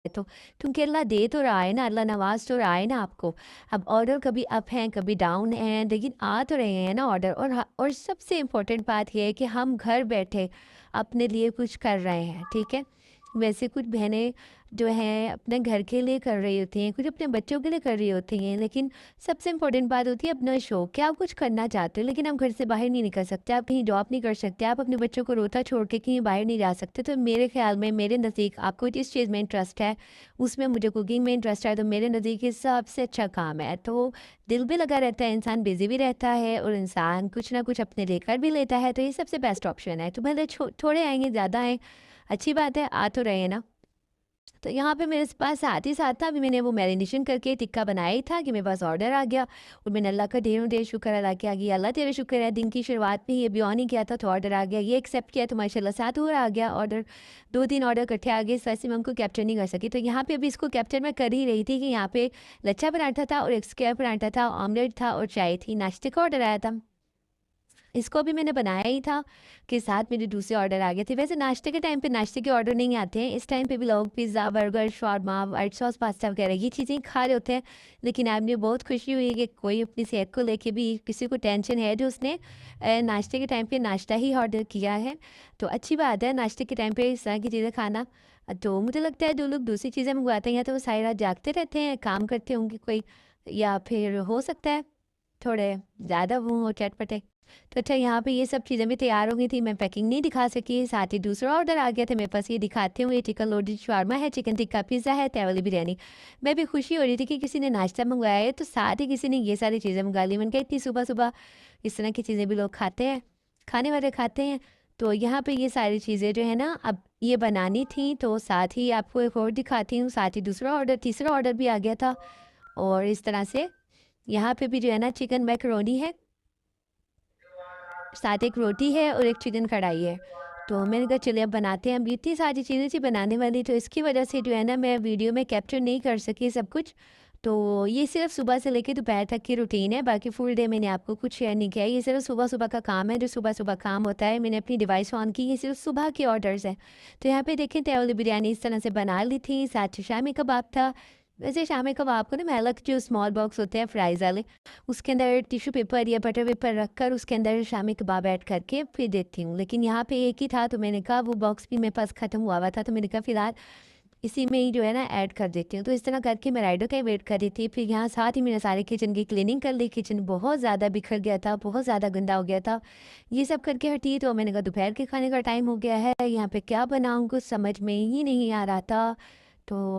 तो क्योंकि अल्लाह दे तो रहा है ना, अल्लाह नवाज़ तो रहा है ना आपको। अब ऑर्डर कभी अप हैं, कभी डाउन हैं, लेकिन आ तो रहे हैं ना ऑर्डर। और सबसे इम्पोर्टेंट बात ये है कि हम घर बैठे अपने लिए कुछ कर रहे हैं, ठीक है? वैसे कुछ बहनें जो हैं अपने घर के लिए कर रही होती हैं, कुछ अपने बच्चों के लिए कर रही होती हैं, लेकिन सबसे इम्पोर्टेंट बात होती है अपना शौक। कि आप कुछ करना चाहते हो लेकिन आप घर से बाहर नहीं निकल सकते, आप कहीं जॉब नहीं कर सकते, आप अपने बच्चों को रोता छोड़ के कहीं बाहर नहीं जा सकते। तो मेरे ख़्याल में, मेरे नज़दीक, आपको जिस चीज़ में इंटरेस्ट है, उसमें मुझे कुकिंग में इंटरेस्ट है, तो मेरे नज़दीक ये सबसे अच्छा काम है। तो दिल भी लगा रहता है, इंसान बिज़ी भी रहता है और इंसान कुछ ना कुछ अपने लिए कर भी लेता है, तो ये सबसे बेस्ट ऑप्शन है। तो भले थोड़े आएँगे, ज़्यादा आएँ, अच्छी बात है, आ तो रहे हैं ना। तो यहाँ पे मेरे पास साथ ही साथ था, अभी मैंने वो मैरिनेशन करके टिक्का बनाया ही था कि मेरे पास ऑर्डर आ गया और मैंने अल्लाह का ढेरों ढेर शुक्र अदा किया कि अल्लाह तेरा शुक्र है, दिन की शुरुआत में ही अभी ऑन ही किया था तो ऑर्डर आ गया, ये एक्सेप्ट किया तो माशाल्लाह साथ और आ गया ऑर्डर। 2-3 ऑर्डर इकट्ठे आ गए, इस वजह से मैं उनको कैप्चर नहीं कर सकी। तो यहाँ पे अभी इसको कैप्चर मैं कर ही रही थी कि यहाँ पे लच्छा पराठा था और एक स्क्वायर पराठा था, ऑमलेट था और चाय थी, नाश्ते का ऑर्डर आया था। इसको भी मैंने बनाया ही था कि साथ मेरे दूसरे ऑर्डर आ गए थे। वैसे नाश्ते के टाइम पे नाश्ते के ऑर्डर नहीं आते हैं, इस टाइम पे भी लोग pizza, burger, shawarma, white sauce pasta वगैरह ये चीज़ें खा रहे होते हैं। लेकिन आज मुझे बहुत खुशी हुई कि कोई अपनी सेहत को लेके भी किसी को टेंशन है जो उसने नाश्ते के टाइम पे नाश्ता ही ऑर्डर किया है। तो अच्छी बात है नाश्ते के टाइम पे इस तरह की चीज़ें खाना। तो मुझे लगता है जो लोग दूसरी चीज़ें मंगवाते हैं या तो वो सारी रात जागते रहते हैं, काम करते होंगे कोई, या फिर हो सकता है थोड़े ज़्यादा वो हो चटपटे। तो अच्छा यहाँ पे ये सब चीज़ें भी तैयार हो गई थी, मैं पैकिंग नहीं दिखा सकी, साथ ही दूसरा ऑर्डर आ गया था मेरे पास, ये दिखाते हुए चिकन लोडेड शारमा है, चिकन टिक्का पिज़्ज़ा है, तय वाली बिरयानी। मैं भी खुशी हो रही थी कि किसी ने नाश्ता मंगवाया है, तो साथ ही किसी ने ये सारी चीज़ें मंगा ली। मैंने कहा इतनी सुबह-सुबह इस तरह की चीज़ें भी लोग खाते हैं, खाने वाले खाते हैं। तो यहाँ पे ये सारी चीज़ें जो है ना अब ये बनानी थी, तो साथ ही आपको एक और दिखाती हूँ, साथ ही दूसरा ऑर्डर तीसरा ऑर्डर भी आ गया था। और इस तरह से यहाँ पे भी जो है ना चिकन मैकरोनी है, साथ एक रोटी है और एक चिकन कढ़ाई है। तो मैंने कहा चलिए अब बनाते हैं। अब इतनी सारी चीज़ें थी बनाने वाली, तो इसकी वजह से जो है ना मैं वीडियो में कैप्चर नहीं कर सकी सब कुछ। तो ये सिर्फ़ सुबह से लेके दोपहर तक की रूटीन है, बाकी फुल डे मैंने आपको कुछ शेयर नहीं किया है। ये सिर्फ़ सुबह-सुबह का काम है, जो सुबह-सुबह काम होता है। मैंने अपनी डिवाइस ऑन की, ये सिर्फ़ सुबह के ऑर्डर्स हैं। तो यहाँ पे देखें तय वाली बिरयानी इस तरह से बना ली थी, साथ शामी कबाब था। वैसे शामी कबाब को ना मैं अलग जो स्मॉल बॉक्स होते हैं फ्राइज़ वाले, उसके अंदर टिश्यू पेपर या बटर पेपर रखकर उसके अंदर शामी कबाब ऐड करके फिर देती हूँ। लेकिन यहाँ पे एक ही था तो मैंने कहा वो बॉक्स भी मेरे पास ख़त्म हुआ हुआ था, तो मैंने कहा फ़िलहाल इसी में ही जो है ना ऐड कर देती हूँ। तो इस तरह करके मैं राइडर का ही वेट कर रही थी। फिर यहाँ साथ ही मैंने सारे किचन की क्लीनिंग कर ली। किचन बहुत ज़्यादा बिखर गया था, बहुत ज़्यादा गंदा हो गया था। ये सब करके हटी तो मैंने कहा दोपहर के खाने का टाइम हो गया है, यहाँ पे क्या बनाऊँ कुछ समझ में ही नहीं आ रहा था। तो